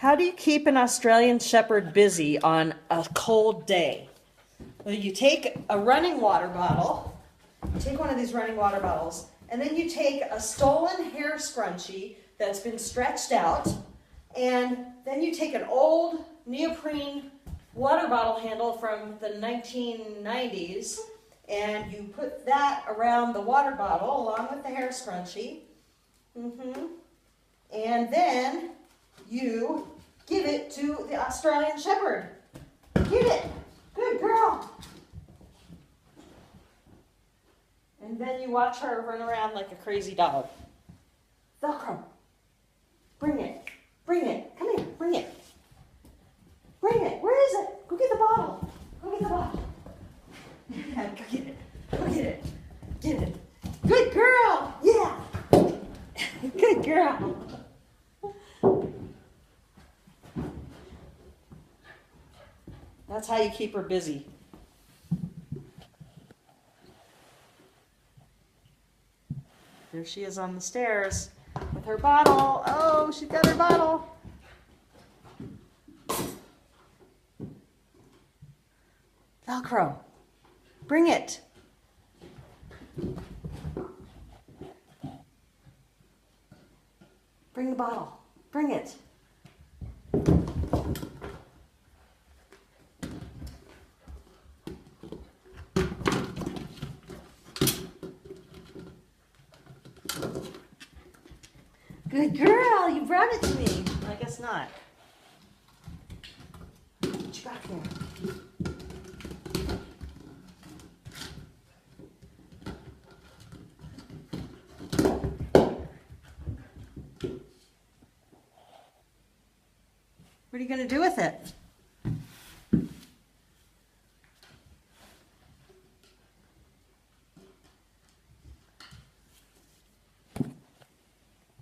How do you keep an Australian Shepherd busy on a cold day? Well, you take a running water bottle, take one of these running water bottles, and then you take a stolen hair scrunchie that's been stretched out, and then you take an old neoprene water bottle handle from the 1990s, and you put that around the water bottle along with the hair scrunchie. And then you give it to the Australian Shepherd. Give it. Good girl. And then you watch her run around like a crazy dog. Velcro. Bring it. Bring it. Come here. Bring it. Bring it. Where is it? Go get the bottle. Go get the bottle. Yeah, go get it. Go get it. Get it. Good girl. Yeah. Good girl. That's how you keep her busy. There she is on the stairs with her bottle. Oh, she's got her bottle. Velcro. Bring it. Bring the bottle. Bring it. Good girl, you brought it to me. I guess not. What you got there? What are you going to do with it?